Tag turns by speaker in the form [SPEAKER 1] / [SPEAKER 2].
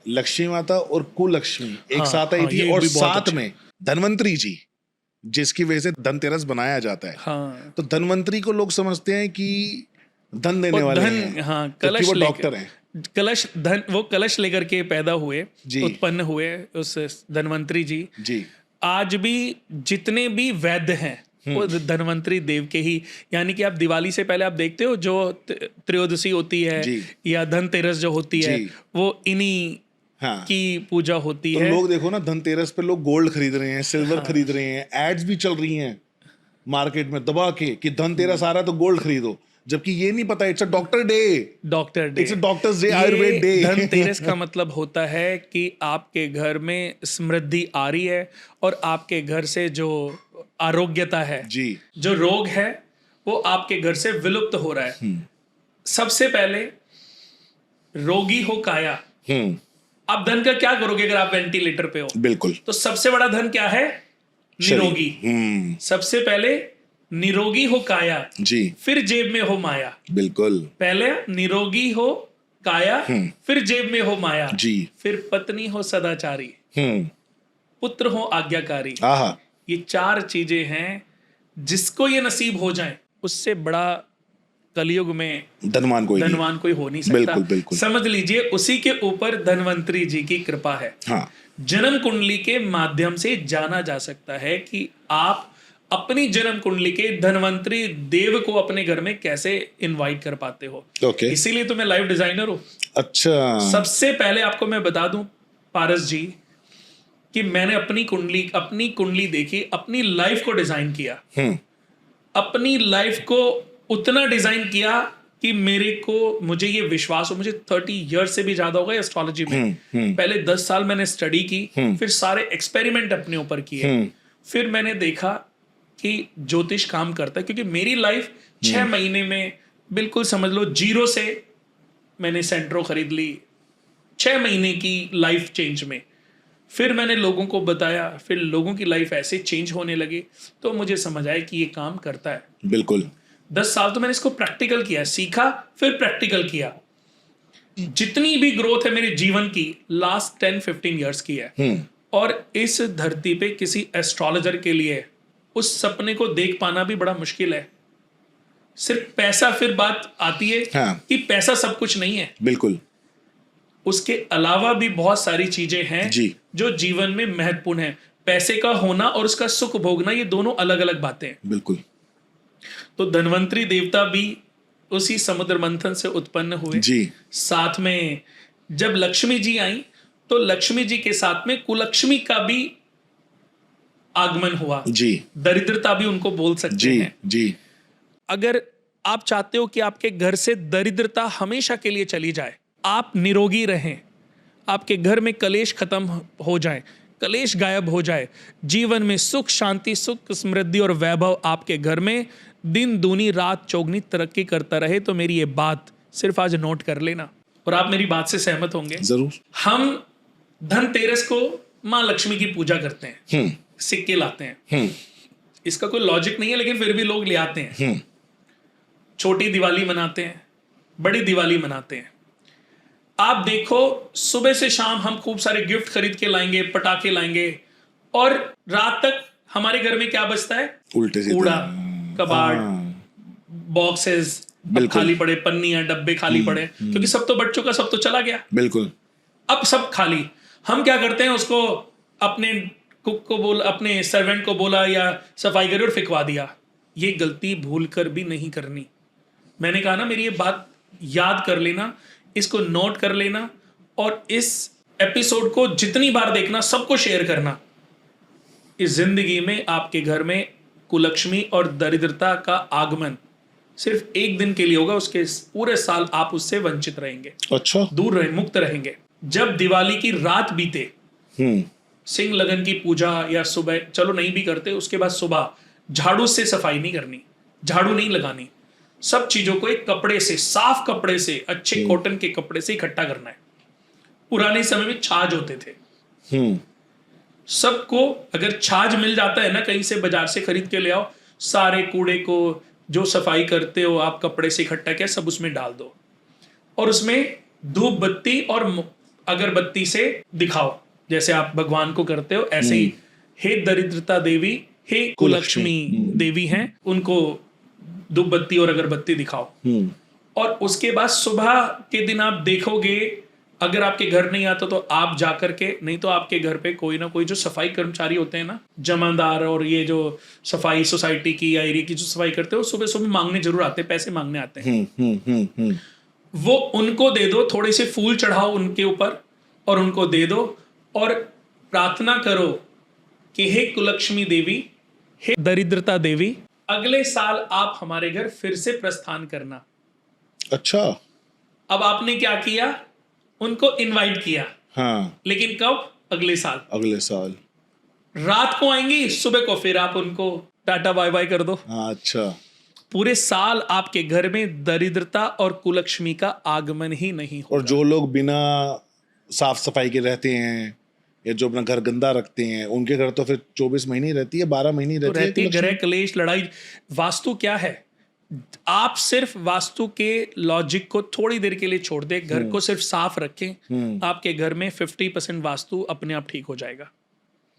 [SPEAKER 1] लक्ष्मी माता और कुलक्ष्मी एक साथ आई थी,
[SPEAKER 2] ये
[SPEAKER 1] और
[SPEAKER 2] भी बहुत
[SPEAKER 1] साथ
[SPEAKER 2] अच्छा।
[SPEAKER 1] में धन्वंतरी जी, जिसकी वजह से धनतेरस बनाया जाता है।
[SPEAKER 2] हाँ,
[SPEAKER 1] तो धन्वंतरी को लोग समझते हैं कि धन देने
[SPEAKER 2] और
[SPEAKER 1] वाले
[SPEAKER 2] धन,
[SPEAKER 1] हैं,
[SPEAKER 2] हाँ,
[SPEAKER 1] जबकि
[SPEAKER 2] कलश
[SPEAKER 1] वो
[SPEAKER 2] लेकर,
[SPEAKER 1] डॉक्टर हैं।
[SPEAKER 2] कलश धन, वो कलश लेकर के पैदा हुए,
[SPEAKER 1] जी।
[SPEAKER 2] उत्पन्न हुए उस धन्वंतरी जी।
[SPEAKER 1] जी।
[SPEAKER 2] आज भी जितने भी वैद्य हैं वो धन्वंतरी देव के ही, यानी कि आप दिवाली से पहले आप देखते हो जो त्रयोदशी होती है
[SPEAKER 1] जी।
[SPEAKER 2] या धनतेरस जो होती है,
[SPEAKER 1] जी।
[SPEAKER 2] वो इन्हीं
[SPEAKER 1] हाँ,
[SPEAKER 2] की पूजा होती
[SPEAKER 1] तो
[SPEAKER 2] है।
[SPEAKER 1] लोग देखो ना, धनतेरस पे लोग गोल्ड खरीद रहे हैं, सिल्वर खरीद रहे हैं, एड्स भी चल रही हैं मार्केट में दबा के कि धनतेरस आ रहा है तो गोल्ड खरीदो, जबकि ये नहीं पता it's a doctor day,
[SPEAKER 2] doctor day,
[SPEAKER 1] it's a doctor's day, Ayurveda day.
[SPEAKER 2] Dhanteras का मतलब होता है कि आपके घर में समृद्धि आ रही है और आपके घर से जो आरोग्यता है,
[SPEAKER 1] जी।
[SPEAKER 2] जो रोग है, वो आपके घर से विलुप्त हो रहा है। सबसे पहले रोगी हो काया। आप धन का क्या करोगे अगर आप वेंटिलेटर पे हो?
[SPEAKER 1] बिल्कुल।
[SPEAKER 2] तो सबसे बड़ा धन क्या है? निरोगी। सबसे पहले निरोगी हो काया,
[SPEAKER 1] जी।
[SPEAKER 2] फिर जेब में हो माया।
[SPEAKER 1] बिल्कुल।
[SPEAKER 2] पहले निरोगी हो काया, फिर जेब में हो माया,
[SPEAKER 1] जी।
[SPEAKER 2] फिर पत्नी हो सदाचारी, पुत्र हो आज्ञाकारी।
[SPEAKER 1] आहा।
[SPEAKER 2] ये 4 चीजें हैं, जिसको ये नसीब हो जाए उससे बड़ा कलयुग में
[SPEAKER 1] धनवान
[SPEAKER 2] कोई हो नहीं सकता।
[SPEAKER 1] बिल्कुल बिल्कुल।
[SPEAKER 2] समझ लीजिए उसी के ऊपर धन्वंतरी जी की कृपा है।
[SPEAKER 1] हाँ।
[SPEAKER 2] जन्म कुंडली के माध्यम से जाना जा सकता है कि आप अपनी जन्म कुंडली के धन्वंतरी देव को अपने घर में कैसे इनवाइट कर पाते हो।
[SPEAKER 1] ओके।
[SPEAKER 2] इसीलिए तो मैं लाइफ डिजाइनर हूं।
[SPEAKER 1] अच्छा।
[SPEAKER 2] सबसे पहले आपको मैं बता दूं पारस जी कि मैंने अपनी कुंडली देखी, अपनी लाइफ को डिजाइन किया, अपनी लाइफ को उतना डिजाइन किया कि मुझे ये विश्वास हो, मुझे 30 इयर्स से भी ज्यादा हो गए एस्ट्रोलॉजी में। पहले 10 साल मैंने स्टडी की, फिर सारे एक्सपेरिमेंट अपने ऊपर किए, फिर मैंने देखा कि ज्योतिष काम करता है। क्योंकि मेरी लाइफ 6 महीने में, बिल्कुल समझ लो 0 से मैंने सेंट्रो खरीद ली, 6 महीने की लाइफ चेंज में। फिर मैंने लोगों को बताया, फिर लोगों की लाइफ ऐसे चेंज होने लगी, तो मुझे समझ आया कि ये काम करता है।
[SPEAKER 1] बिल्कुल।
[SPEAKER 2] 10 साल तो मैंने इसको प्रैक्टिकल किया, सीखा, फिर प्रैक्टिकल किया। जितनी भी ग्रोथ है मेरे जीवन की लास्ट 10-15 इयर्स की है। और इस धरती पे किसी एस्ट्रोलॉजर के लिए उस सपने को देख पाना भी बड़ा मुश्किल है। सिर्फ पैसा, फिर बात आती है कि पैसा सब कुछ नहीं है।
[SPEAKER 1] बिल्कुल।
[SPEAKER 2] उसके अलावा भी बहुत सारी चीजें हैं जो जीवन में महत्वपूर्ण है। पैसे का होना और उसका सुख भोगना, ये दोनों अलग अलग बातें हैं।
[SPEAKER 1] बिल्कुल।
[SPEAKER 2] तो धन्वंतरी देवता भी उसी समुद्र मंथन से उत्पन्न हुए
[SPEAKER 1] जी।
[SPEAKER 2] साथ में जब लक्ष्मी जी आई तो लक्ष्मी जी के साथ में कुलक्ष्मी का भी आगमन हुआ।
[SPEAKER 1] जी।
[SPEAKER 2] दरिद्रता भी उनको बोल सकते हैं।
[SPEAKER 1] जी।
[SPEAKER 2] अगर आप चाहते हो कि आपके घर से दरिद्रता हमेशा के लिए चली जाए, आप निरोगी रहें, आपके घर में कलेश खत्म हो जाए, कलेश गायब हो जाए, जीवन में सुख शांति, सुख समृद्धि और वैभव आपके घर में दिन दूनी रात चौगनी तरक्की करता रहे, तो मेरी ये बात सिर्फ आज नोट कर लेना और आप मेरी बात से सहमत होंगे।
[SPEAKER 1] जरूर।
[SPEAKER 2] हम धनतेरस को माँ लक्ष्मी की पूजा करते हैं, सिक्के लाते हैं। इसका कोई लॉजिक नहीं है, लेकिन फिर भी लोग ले आते हैं। छोटी दिवाली मनाते हैं, बड़ी दिवाली मनाते हैं। आप देखो सुबह से शाम हम खूब सारे गिफ्ट खरीद के लाएंगे, पटाखे लाएंगे, और रात तक हमारे घर में क्या बचता है?
[SPEAKER 1] उल्टे सीधे
[SPEAKER 2] कूड़ा, कबाड़, बॉक्सेस खाली पड़े, पन्नियां, डब्बे खाली पड़े, क्योंकि सब तो बच चुका, सब तो चला गया।
[SPEAKER 1] बिल्कुल।
[SPEAKER 2] अब सब खाली। हम क्या करते हैं, उसको अपने कुक को बोला, अपने सर्वेंट को बोला या सफाई करी और फिकवा दिया। ये गलती भूल कर भी नहीं करनी। मैंने कहा ना, मेरी ये बात याद कर लेना, इसको नोट कर लेना, और इस एपिसोड को जितनी बार देखना, सबको शेयर करना। इस जिंदगी में आपके घर में कुलक्ष्मी और दरिद्रता का आगमन सिर्फ एक दिन के लिए होगा, उसके पूरे साल आप उससे वंचित रहेंगे।
[SPEAKER 1] अच्छा।
[SPEAKER 2] दूर रहे, मुक्त रहेंगे। जब दिवाली की रात बीते, सिंह लगन की पूजा या सुबह, चलो नहीं भी करते, उसके बाद सुबह झाड़ू से सफाई नहीं करनी, झाड़ू नहीं लगानी, सब चीजों को एक कपड़े से, साफ कपड़े से, अच्छे कॉटन के कपड़े से इकट्ठा करना है। पुराने समय में छाछ होते थे। सबको अगर छाछ मिल जाता है ना, कहीं से बाजार से खरीद के ले आओ, सारे कूड़े को जो सफाई करते हो आप कपड़े से इकट्ठा किया, सब उसमें डाल दो, और उसमें धूप बत्ती और अगरबत्ती से दिखाओ, जैसे आप भगवान को करते हो ऐसे ही हे दरिद्रता देवी, हे कुलक्ष्मी देवी हैं, उनको धूप बत्ती और अगरबत्ती दिखाओ। और उसके बाद सुबह के दिन आप देखोगे, अगर आपके घर नहीं आता तो आप जाकर के, नहीं तो आपके घर पे कोई ना कोई जो सफाई कर्मचारी होते हैं ना, जमादार और ये जो सफाई सोसाइटी की या एरिया की जो सफाई करते हो, सुबह सुबह मांगने जरूर आते हैं, पैसे मांगने आते हैं। वो उनको दे दो, थोड़े से फूल चढ़ाओ उनके ऊपर और उनको दे दो और प्रार्थना करो कि हे कुलक्ष्मी देवी, हे दरिद्रता देवी, अगले साल आप हमारे घर फिर से प्रस्थान करना।
[SPEAKER 1] अच्छा,
[SPEAKER 2] अब आपने क्या किया, उनको इनवाइट किया।
[SPEAKER 1] हाँ,
[SPEAKER 2] लेकिन कब, अगले साल।
[SPEAKER 1] अगले साल
[SPEAKER 2] रात को आएंगी, सुबह को फिर आप उनको टाटा बाय बाय कर दो।
[SPEAKER 1] हाँ, अच्छा।
[SPEAKER 2] पूरे साल आपके घर में दरिद्रता और कुलक्ष्मी का आगमन ही नहीं हो।
[SPEAKER 1] और जो लोग बिना साफ सफाई के रहते हैं या जो अपना घर गंदा रखते हैं, उनके घर तो फिर 24 महीने रहती है, 12 महीने
[SPEAKER 2] तो रहती है,
[SPEAKER 1] कुलक्ष्मी।
[SPEAKER 2] ग्रह क्लेश, लड़ाई। वास्तु क्या है, आप सिर्फ वास्तु के लॉजिक को थोड़ी देर के लिए छोड़ दें, घर को सिर्फ साफ रखें, आपके घर में 50% वास्तु अपने आप ठीक हो जाएगा।